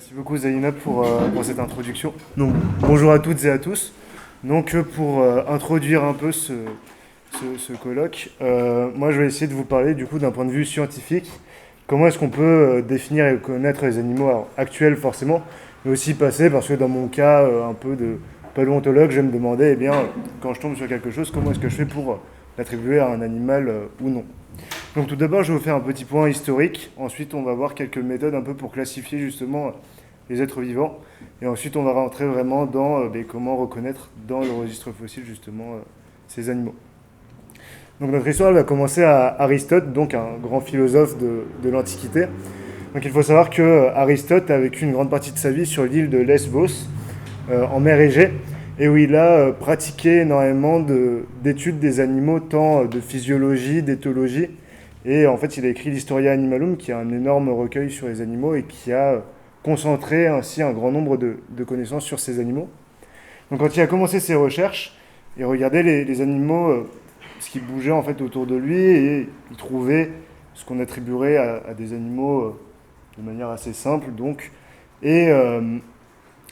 Merci beaucoup Zaina pour cette introduction. Donc, bonjour à toutes et à tous. Donc pour introduire un peu ce colloque, moi je vais essayer de vous parler du coup d'un point de vue scientifique. Comment est-ce qu'on peut définir et connaître les animaux alors, actuels forcément, mais aussi passés, parce que dans mon cas un peu de paléontologue, je vais me demander, eh bien, quand je tombe sur quelque chose, comment est-ce que je fais pour l'attribuer à un animal ou non. Donc tout d'abord, je vais vous faire un petit point historique. Ensuite, on va voir quelques méthodes un peu pour classifier justement les êtres vivants. Et ensuite, on va rentrer vraiment dans comment reconnaître dans le registre fossile justement ces animaux. Donc notre histoire elle va commencer à Aristote, donc un grand philosophe de l'Antiquité. Donc il faut savoir que Aristote a vécu une grande partie de sa vie sur l'île de Lesbos, en mer Égée, et où il a pratiqué énormément d'études des animaux, tant de physiologie, d'éthologie. Et en fait, il a écrit l'Historia Animalum, qui est un énorme recueil sur les animaux et qui a concentré ainsi un grand nombre de connaissances sur ces animaux. Donc quand il a commencé ses recherches, il regardait les animaux, ce qui bougeait en fait autour de lui, et il trouvait ce qu'on attribuerait à des animaux de manière assez simple. Donc, et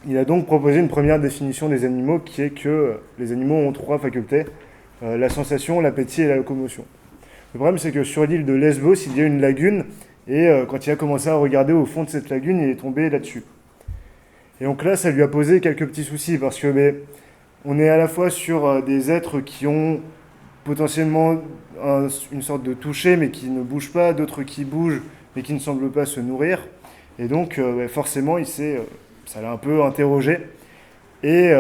il a donc proposé une première définition des animaux qui est que les animaux ont trois facultés, la sensation, l'appétit et la locomotion. Le problème, c'est que sur l'île de Lesbos, il y a une lagune, et quand il a commencé à regarder au fond de cette lagune, il est tombé là-dessus. Et donc là, ça lui a posé quelques petits soucis, parce que on est à la fois sur des êtres qui ont potentiellement une sorte de toucher, mais qui ne bougent pas, d'autres qui bougent, mais qui ne semblent pas se nourrir. Et donc, forcément, ça l'a un peu interrogé, et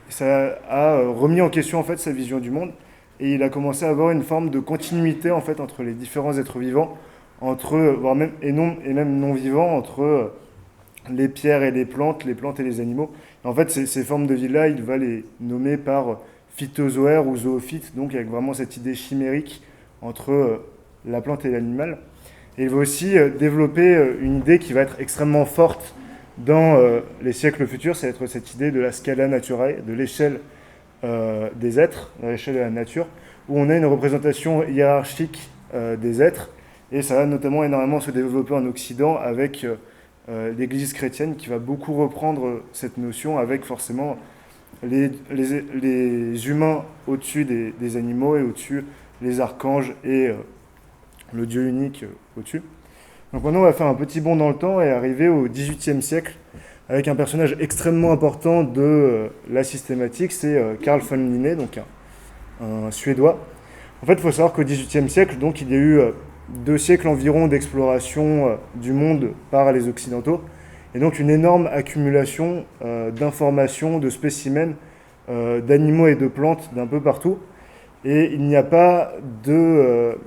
ça a remis en question en fait sa vision du monde. Et il a commencé à avoir une forme de continuité en fait entre les différents êtres vivants, voire même et même non vivants, entre les pierres et les plantes et les animaux. Et en fait, ces formes de vie-là, il va les nommer par phytozoaires ou zoophytes, donc avec vraiment cette idée chimérique entre la plante et l'animal. Et il va aussi développer une idée qui va être extrêmement forte dans les siècles futurs, ça va être cette idée de la scala naturae, de l'échelle des êtres, à l'échelle de la nature, où on a une représentation hiérarchique des êtres, et ça va notamment énormément se développer en Occident avec l'Église chrétienne qui va beaucoup reprendre cette notion avec forcément les humains au-dessus des animaux et au-dessus les archanges et le Dieu unique au-dessus. Donc maintenant on va faire un petit bond dans le temps et arriver au XVIIIe siècle avec un personnage extrêmement important de la systématique, c'est Carl von Linné, donc un Suédois. En fait, il faut savoir qu'au XVIIIe siècle, donc, il y a eu 2 siècles environ d'exploration du monde par les Occidentaux, et donc une énorme accumulation d'informations, de spécimens, d'animaux et de plantes d'un peu partout. Et il n'y a pas de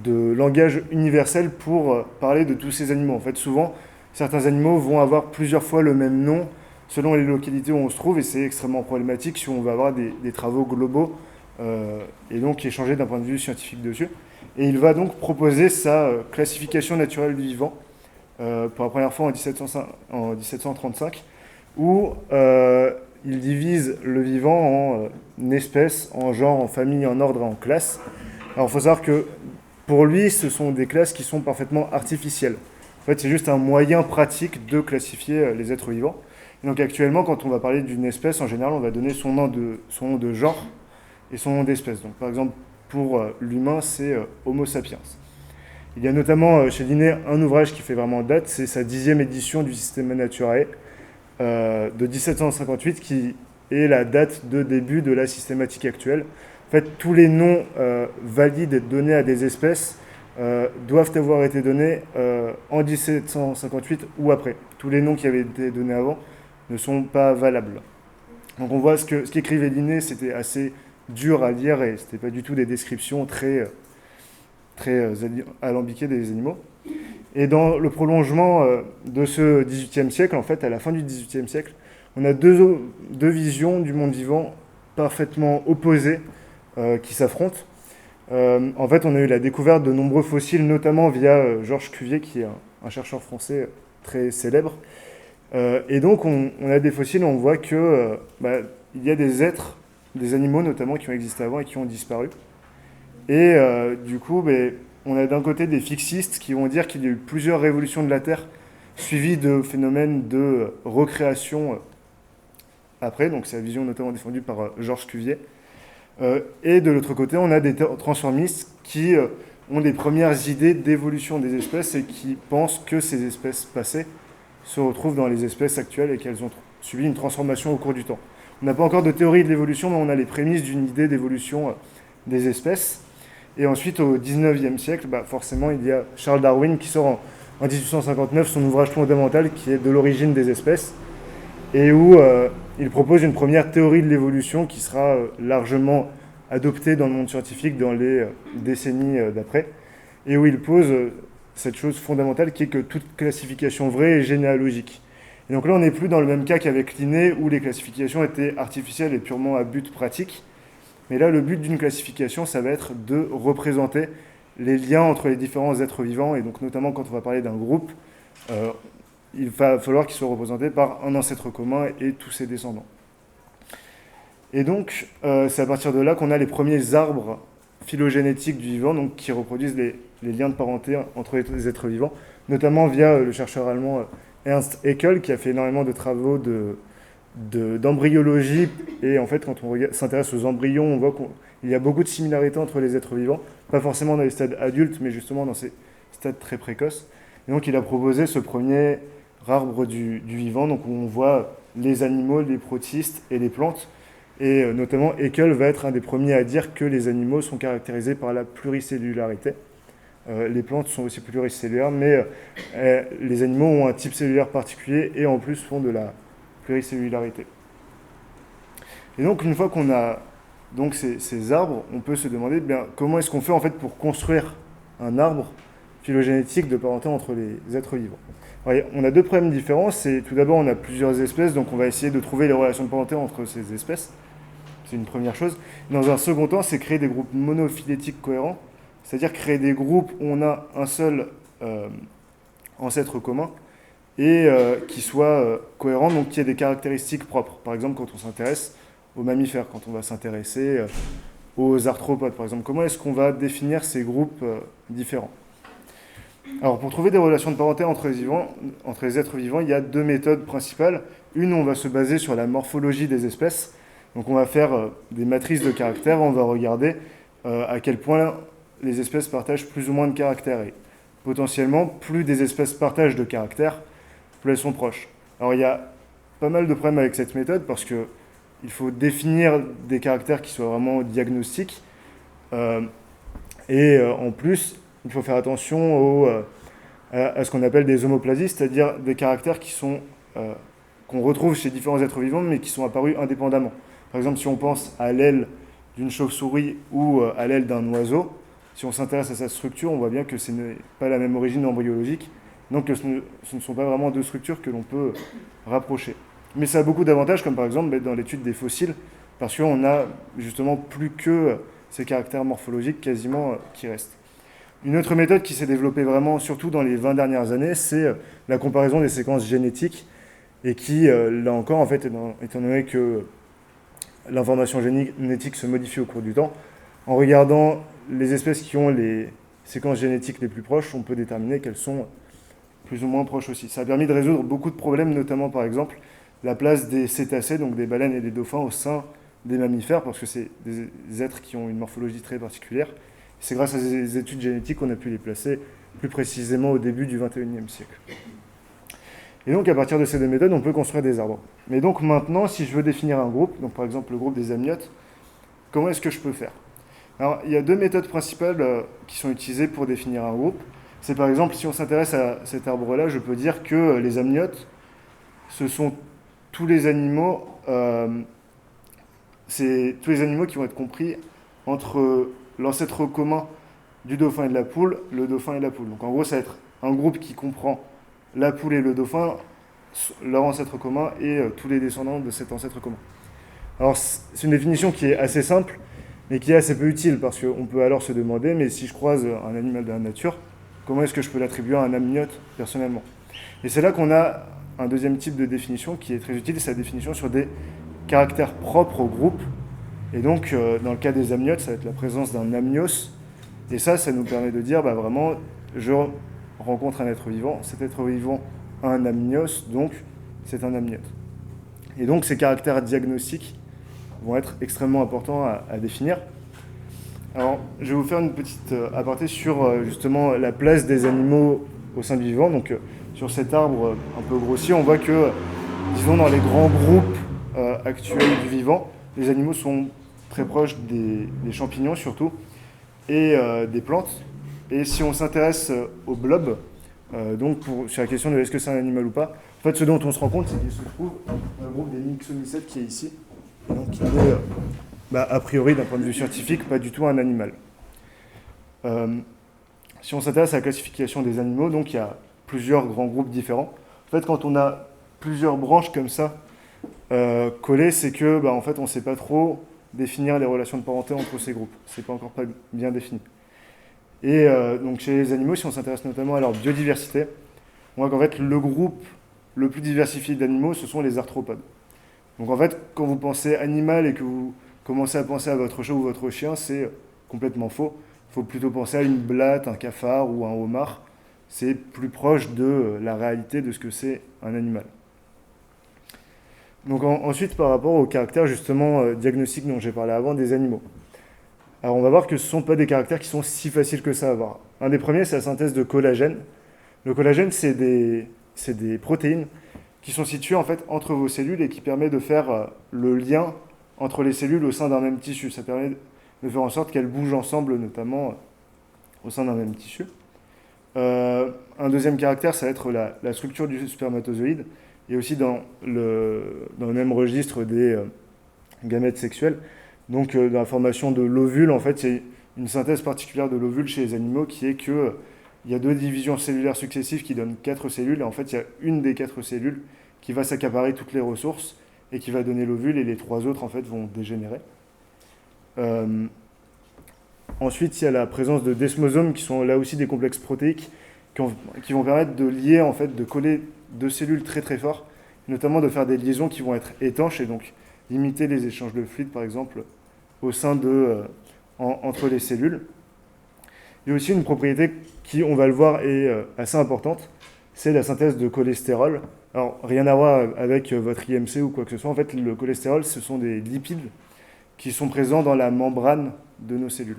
langage universel pour parler de tous ces animaux. En fait, souvent, certains animaux vont avoir plusieurs fois le même nom selon les localités où on se trouve, et c'est extrêmement problématique si on va avoir des travaux globaux et donc échanger d'un point de vue scientifique dessus. Et il va donc proposer sa classification naturelle du vivant pour la première fois en 1735, où il divise le vivant en espèces, en genres, en familles, en ordres et en classes. Alors il faut savoir que pour lui, ce sont des classes qui sont parfaitement artificielles. En fait, c'est juste un moyen pratique de classifier les êtres vivants. Et donc actuellement, quand on va parler d'une espèce, en général, on va donner son nom de genre et son nom d'espèce. Donc par exemple, pour l'humain, c'est Homo sapiens. Il y a notamment chez Linné un ouvrage qui fait vraiment date, c'est sa 10e édition du Systema Naturae de 1758, qui est la date de début de la systématique actuelle. En fait, tous les noms valides donnés à des espèces doivent avoir été donnés en 1758 ou après. Tous les noms qui avaient été donnés avant ne sont pas valables. Donc on voit ce qu'écrivait Linné, c'était assez dur à lire et c'était pas du tout des descriptions très alambiquées des animaux. Et dans le prolongement de ce XVIIIe siècle, en fait, à la fin du XVIIIe siècle, on a deux visions du monde vivant parfaitement opposées qui s'affrontent. En fait, on a eu la découverte de nombreux fossiles, notamment via Georges Cuvier, qui est un chercheur français très célèbre. Et donc, on a des fossiles, on voit que il y a des êtres, des animaux notamment, qui ont existé avant et qui ont disparu. Et du coup, on a d'un côté des fixistes qui vont dire qu'il y a eu plusieurs révolutions de la Terre suivi de phénomènes de recréation après, donc c'est la vision notamment défendue par Georges Cuvier. Et de l'autre côté, on a des transformistes qui ont des premières idées d'évolution des espèces et qui pensent que ces espèces passées se retrouvent dans les espèces actuelles et qu'elles ont subi une transformation au cours du temps. On n'a pas encore de théorie de l'évolution, mais on a les prémices d'une idée d'évolution des espèces. Et ensuite, au XIXe siècle, forcément, il y a Charles Darwin qui sort en 1859 son ouvrage fondamental qui est De l'origine des espèces, et où il propose une première théorie de l'évolution qui sera largement adoptée dans le monde scientifique dans les décennies d'après, et où il pose cette chose fondamentale qui est que toute classification vraie est généalogique. Et donc là, on n'est plus dans le même cas qu'avec Linné, où les classifications étaient artificielles et purement à but pratique. Mais là, le but d'une classification, ça va être de représenter les liens entre les différents êtres vivants, et donc notamment quand on va parler d'un groupe, il va falloir qu'il soit représenté par un ancêtre commun et tous ses descendants. Et donc, c'est à partir de là qu'on a les premiers arbres phylogénétiques du vivant, donc qui reproduisent les liens de parenté entre les êtres vivants, notamment via le chercheur allemand Ernst Haeckel, qui a fait énormément de travaux d'embryologie. Et en fait, quand on s'intéresse aux embryons, on voit qu'il y a beaucoup de similarités entre les êtres vivants, pas forcément dans les stades adultes, mais justement dans ces stades très précoces. Et donc, il a proposé ce premier arbre du vivant, donc où on voit les animaux, les protistes et les plantes. Et notamment, Haeckel va être un des premiers à dire que les animaux sont caractérisés par la pluricellularité. Les plantes sont aussi pluricellulaires, mais les animaux ont un type cellulaire particulier et en plus font de la pluricellularité. Et donc, une fois qu'on a donc ces arbres, on peut se demander comment est-ce qu'on fait en fait pour construire un arbre phylogénétique de parenté entre les êtres vivants. Alors, on a deux problèmes différents. C'est tout d'abord, on a plusieurs espèces, donc on va essayer de trouver les relations de parenté entre ces espèces. C'est une première chose. Dans un second temps, c'est créer des groupes monophylétiques cohérents, c'est-à-dire créer des groupes où on a un seul ancêtre commun et qui soit cohérent, donc qui ait des caractéristiques propres. Par exemple, quand on s'intéresse aux mammifères, quand on va s'intéresser aux arthropodes, par exemple, comment est-ce qu'on va définir ces groupes différents ? Alors, pour trouver des relations de parenté entre les êtres vivants, il y a deux méthodes principales. Une, on va se baser sur la morphologie des espèces. Donc, on va faire des matrices de caractères, on va regarder à quel point les espèces partagent plus ou moins de caractères. Et potentiellement, plus des espèces partagent de caractères, plus elles sont proches. Alors, il y a pas mal de problèmes avec cette méthode parce qu'il faut définir des caractères qui soient vraiment diagnostiques. Et en plus, il faut faire attention à ce qu'on appelle des homoplasies, c'est-à-dire des caractères qu'on retrouve chez différents êtres vivants, mais qui sont apparus indépendamment. Par exemple, si on pense à l'aile d'une chauve-souris ou à l'aile d'un oiseau, si on s'intéresse à sa structure, on voit bien que ce n'est pas la même origine embryologique, donc ce ne sont pas vraiment deux structures que l'on peut rapprocher. Mais ça a beaucoup d'avantages, comme par exemple dans l'étude des fossiles, parce qu'on a justement plus que ces caractères morphologiques quasiment qui restent. Une autre méthode qui s'est développée vraiment, surtout dans les 20 dernières années, c'est la comparaison des séquences génétiques, et qui, là encore, en fait, étant donné que l'information génétique se modifie au cours du temps, en regardant les espèces qui ont les séquences génétiques les plus proches, on peut déterminer qu'elles sont plus ou moins proches aussi. Ça a permis de résoudre beaucoup de problèmes, notamment par exemple la place des cétacés, donc des baleines et des dauphins, au sein des mammifères, parce que c'est des êtres qui ont une morphologie très particulière. C'est grâce à ces études génétiques qu'on a pu les placer plus précisément au début du XXIe siècle. Et donc, à partir de ces deux méthodes, on peut construire des arbres. Mais donc maintenant, si je veux définir un groupe, donc par exemple le groupe des amniotes, comment est-ce que je peux faire ? Alors, il y a deux méthodes principales qui sont utilisées pour définir un groupe. C'est par exemple, si on s'intéresse à cet arbre-là, je peux dire que les amniotes, ce sont tous les animaux, qui vont être compris entre l'ancêtre commun du dauphin et de la poule, le dauphin et la poule. Donc en gros, ça va être un groupe qui comprend la poule et le dauphin, leur ancêtre commun et tous les descendants de cet ancêtre commun. Alors c'est une définition qui est assez simple, mais qui est assez peu utile, parce qu'on peut alors se demander, mais si je croise un animal de la nature, comment est-ce que je peux l'attribuer à un amniote personnellement ? Et c'est là qu'on a un deuxième type de définition qui est très utile, c'est la définition sur des caractères propres au groupe. Et donc, dans le cas des amniotes, ça va être la présence d'un amnios. Et ça nous permet de dire, vraiment, je rencontre un être vivant. Cet être vivant un amnios, donc c'est un amniote. Et donc ces caractères diagnostiques vont être extrêmement importants à définir. Alors, je vais vous faire une petite aparté sur justement la place des animaux au sein du vivant. Donc, sur cet arbre un peu grossi, on voit que, disons, dans les grands groupes actuels du vivant, les animaux sont très proches des champignons surtout, et des plantes. Et si on s'intéresse aux blobs, donc sur la question de est-ce que c'est un animal ou pas, en fait, ce dont on se rend compte, c'est qu'il se trouve dans le groupe des myxomycètes qui est ici, et donc qui est a priori, d'un point de vue scientifique, pas du tout un animal. Si on s'intéresse à la classification des animaux, donc il y a plusieurs grands groupes différents. En fait, quand on a plusieurs branches comme ça collées, c'est que, en fait, on ne sait pas trop définir les relations de parenté entre ces groupes. C'est pas encore pas bien défini. Et donc chez les animaux, si on s'intéresse notamment à leur biodiversité, on voit qu'en fait, le groupe le plus diversifié d'animaux, ce sont les arthropodes. Donc en fait, quand vous pensez animal et que vous commencez à penser à votre chat ou votre chien, c'est complètement faux. Il faut plutôt penser à une blatte, un cafard ou un homard. C'est plus proche de la réalité de ce que c'est un animal. Donc ensuite, par rapport au caractère justement diagnostique dont j'ai parlé avant des animaux. Alors on va voir que ce ne sont pas des caractères qui sont si faciles que ça à avoir. Un des premiers, c'est la synthèse de collagène. Le collagène, c'est des protéines qui sont situées en fait entre vos cellules et qui permet de faire le lien entre les cellules au sein d'un même tissu. Ça permet de faire en sorte qu'elles bougent ensemble, notamment au sein d'un même tissu. Un deuxième caractère, ça va être la structure du spermatozoïde, et aussi dans le même registre des gamètes sexuels. Donc dans la formation de l'ovule, en fait, c'est une synthèse particulière de l'ovule chez les animaux qui est que il y a 2 divisions cellulaires successives qui donnent 4 cellules, et en fait, il y a une des 4 cellules qui va s'accaparer toutes les ressources et qui va donner l'ovule, et les 3 autres, en fait, vont dégénérer. Ensuite, il y a la présence de desmosomes, qui sont là aussi des complexes protéiques, qui vont permettre de lier, en fait, de coller 2 cellules très très fort, notamment de faire des liaisons qui vont être étanches, et donc limiter les échanges de fluides, par exemple, au sein entre les cellules. Il y a aussi une propriété qui, on va le voir, est assez importante, c'est la synthèse de cholestérol. Alors, rien à voir avec votre IMC ou quoi que ce soit. En fait, le cholestérol, ce sont des lipides qui sont présents dans la membrane de nos cellules.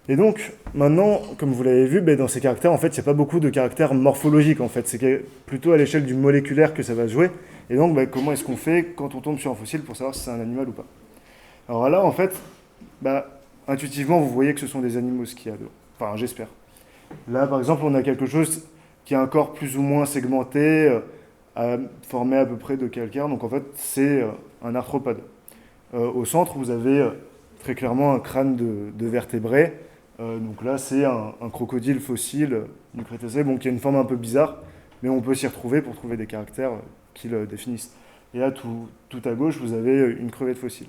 Et donc, maintenant, comme vous l'avez vu, dans ces caractères, en fait, il n'y a pas beaucoup de caractères morphologiques, en fait. C'est plutôt à l'échelle du moléculaire que ça va se jouer. Et donc, comment est-ce qu'on fait quand on tombe sur un fossile pour savoir si c'est un animal ou pas? Alors là, en fait, intuitivement, vous voyez que ce sont des animaux, ce qu'il y a dedans. Enfin, j'espère. Là, par exemple, on a quelque chose qui a un corps plus ou moins segmenté, formé à peu près de calcaire. Donc, en fait, c'est un arthropode. Au centre, vous avez très clairement un crâne de vertébré. Donc là, c'est un crocodile fossile du Crétacé, qui a une forme un peu bizarre, mais on peut s'y retrouver pour trouver des caractères qui le définissent. Et là, tout à gauche, vous avez une crevette fossile.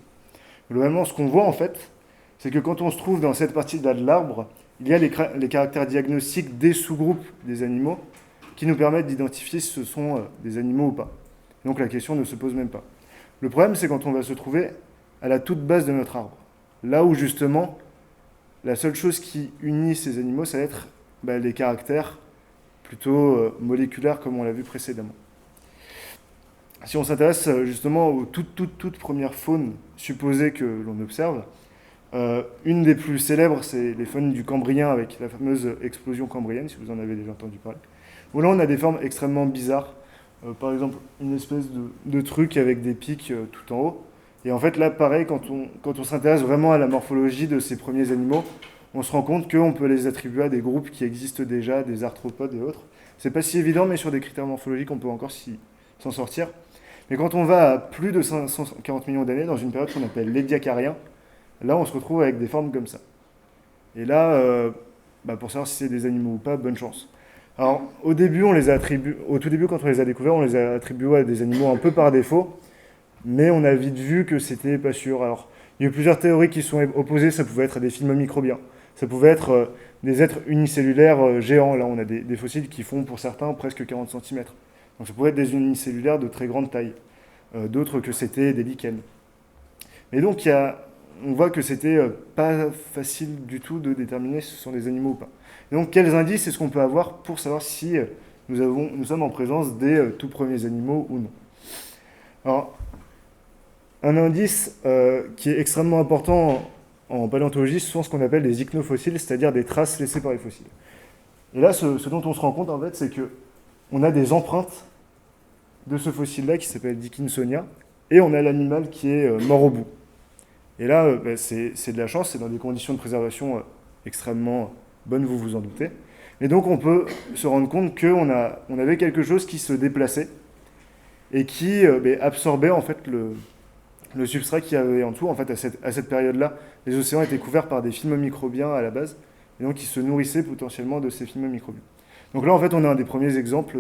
Globalement, ce qu'on voit, en fait, c'est que quand on se trouve dans cette partie-là de l'arbre, il y a les caractères diagnostiques des sous-groupes des animaux qui nous permettent d'identifier si ce sont des animaux ou pas. Donc la question ne se pose même pas. Le problème, c'est quand on va se trouver à la toute base de notre arbre. Là où, justement, la seule chose qui unit ces animaux, ça va être les caractères plutôt moléculaires, comme on l'a vu précédemment. Si on s'intéresse justement aux toutes premières faunes supposées que l'on observe, une des plus célèbres, c'est les faunes du Cambrien, avec la fameuse explosion cambrienne, si vous en avez déjà entendu parler. Où là, on a des formes extrêmement bizarres. Par exemple, une espèce de truc avec des pics tout en haut. Et en fait, là, pareil, quand on s'intéresse vraiment à la morphologie de ces premiers animaux, on se rend compte qu'on peut les attribuer à des groupes qui existent déjà, des arthropodes et autres. C'est pas si évident, mais sur des critères morphologiques, on peut encore s'en sortir. Mais quand on va à plus de 540 millions d'années, dans une période qu'on appelle l'Édiacarien, là, on se retrouve avec des formes comme ça. Et là, pour savoir si c'est des animaux ou pas, bonne chance. Alors, au tout début, quand on les a découverts, on les a attribués à des animaux un peu par défaut, mais on a vite vu que c'était pas sûr. Alors, il y a eu plusieurs théories qui sont opposées. Ça pouvait être des films microbiens, ça pouvait être des êtres unicellulaires géants. Là, on a des fossiles qui font, pour certains, presque 40 cm. Donc, ça pouvait être des unicellulaires de très grande taille. D'autres que c'était des lichens. Mais donc, on voit que c'était pas facile du tout de déterminer si ce sont des animaux ou pas. Donc quels indices est-ce qu'on peut avoir pour savoir si nous sommes en présence des tout premiers animaux ou non? Alors, un indice qui est extrêmement important en paléontologie, ce sont ce qu'on appelle des ichnofossiles, c'est-à-dire des traces laissées par les fossiles. Et là, ce dont on se rend compte, en fait, c'est qu'on a des empreintes de ce fossile-là qui s'appelle Dickinsonia, et on a l'animal qui est mort au bout. Et là, c'est de la chance, c'est dans des conditions de préservation extrêmement bonnes, vous vous en doutez. Et donc, on peut se rendre compte qu'on avait quelque chose qui se déplaçait et qui absorbait en fait le substrat qu'il y avait en dessous. En fait, à cette période-là, les océans étaient couverts par des films microbiens à la base, et donc ils se nourrissaient potentiellement de ces films microbiens. Donc là, en fait, on a un des premiers exemples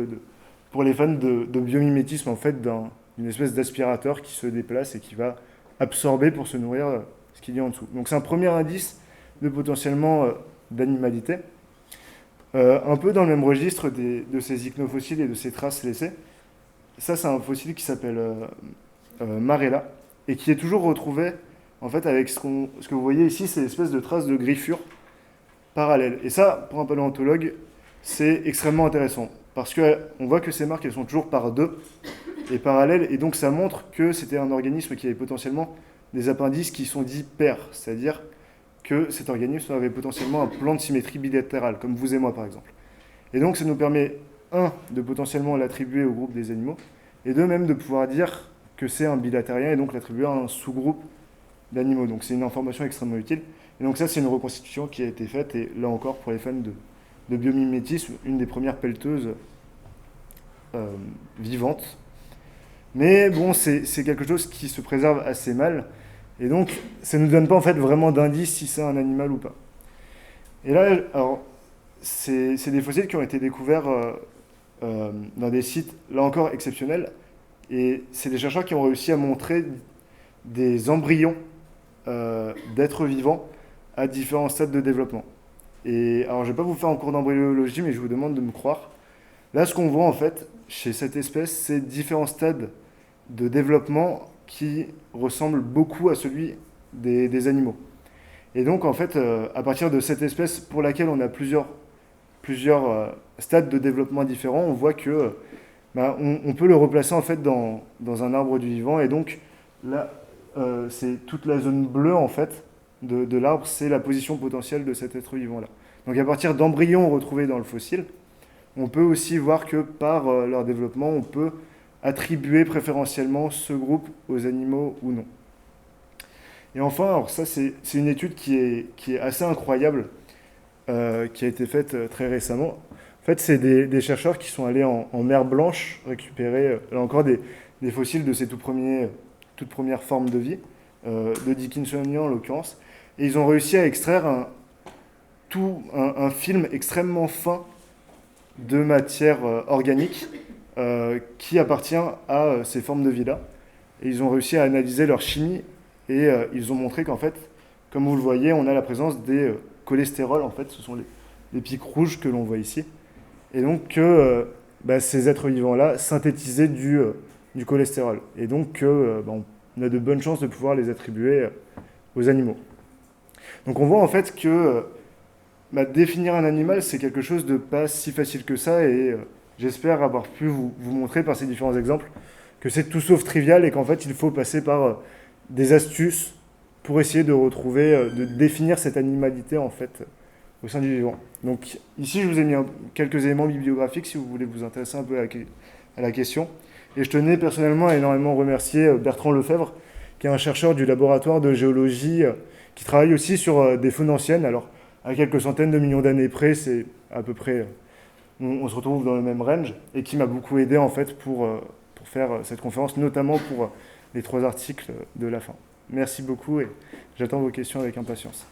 pour les fans de biomimétisme, en fait, d'une espèce d'aspirateur qui se déplace et qui va absorber pour se nourrir ce qu'il y a en dessous. Donc c'est un premier indice de potentiellement d'animalité. Un peu dans le même registre de ces ichnofossiles et de ces traces laissées. Ça, c'est un fossile qui s'appelle Marella et qui est toujours retrouvé en fait avec ce que vous voyez ici, c'est l'espèce de traces de griffures parallèles. Et ça, pour un paléontologue, c'est extrêmement intéressant parce qu'on voit que ces marques, elles sont toujours par deux et parallèles, et donc ça montre que c'était un organisme qui avait potentiellement des appendices qui sont dits pairs, c'est-à-dire que cet organisme avait potentiellement un plan de symétrie bilatéral, comme vous et moi par exemple. Et donc ça nous permet, un, de potentiellement l'attribuer au groupe des animaux, et deux, même de pouvoir dire que c'est un bilatérien, et donc l'attribuer à un sous-groupe d'animaux. Donc c'est une information extrêmement utile. Et donc ça, c'est une reconstitution qui a été faite, et là encore, pour les fans de biomimétisme, une des premières pelleteuses vivantes. Mais bon, c'est quelque chose qui se préserve assez mal, et donc ça ne nous donne pas en fait vraiment d'indice si c'est un animal ou pas. Et là, alors, c'est des fossiles qui ont été découverts dans des sites, là encore, exceptionnels, et c'est des chercheurs qui ont réussi à montrer des embryons d'êtres vivants à différents stades de développement. Et alors, je ne vais pas vous faire un cours d'embryologie, mais je vous demande de me croire. Là, ce qu'on voit en fait chez cette espèce, c'est différents stades de développement qui ressemblent beaucoup à celui des animaux. Et donc, en fait, à partir de cette espèce pour laquelle on a plusieurs stades de développement différents, on voit que on peut le replacer en fait dans un arbre du vivant. Et donc, là, c'est toute la zone bleue en fait de l'arbre, c'est la position potentielle de cet être vivant-là. Donc, à partir d'embryons retrouvés dans le fossile, on peut aussi voir que par leur développement, on peut attribuer préférentiellement ce groupe aux animaux ou non. Et enfin, alors ça c'est une étude qui est assez incroyable, qui a été faite très récemment. En fait, c'est des chercheurs qui sont allés en mer Blanche récupérer, là encore, des fossiles de ces toutes premières formes de vie, de Dickinsonia en l'occurrence, et ils ont réussi à extraire un film extrêmement fin de matière organique qui appartient à ces formes de vie-là. Et ils ont réussi à analyser leur chimie et ils ont montré qu'en fait, comme vous le voyez, on a la présence des cholestérols, en fait, ce sont les pics rouges que l'on voit ici. Et donc que ces êtres vivants-là synthétisaient du cholestérol. Et donc on a de bonnes chances de pouvoir les attribuer aux animaux. Donc on voit en fait que définir un animal, c'est quelque chose de pas si facile que ça, et j'espère avoir pu vous montrer par ces différents exemples que c'est tout sauf trivial et qu'en fait il faut passer par des astuces pour essayer de retrouver, de définir cette animalité en fait au sein du vivant. Donc ici je vous ai mis quelques éléments bibliographiques si vous voulez vous intéresser un peu à la question. Et je tenais personnellement à énormément remercier Bertrand Lefebvre, qui est un chercheur du laboratoire de géologie qui travaille aussi sur des faunes anciennes. Alors à quelques centaines de millions d'années près, c'est à peu près, on se retrouve dans le même range, et qui m'a beaucoup aidé en fait pour faire cette conférence, notamment pour les 3 articles de la fin. Merci beaucoup et j'attends vos questions avec impatience.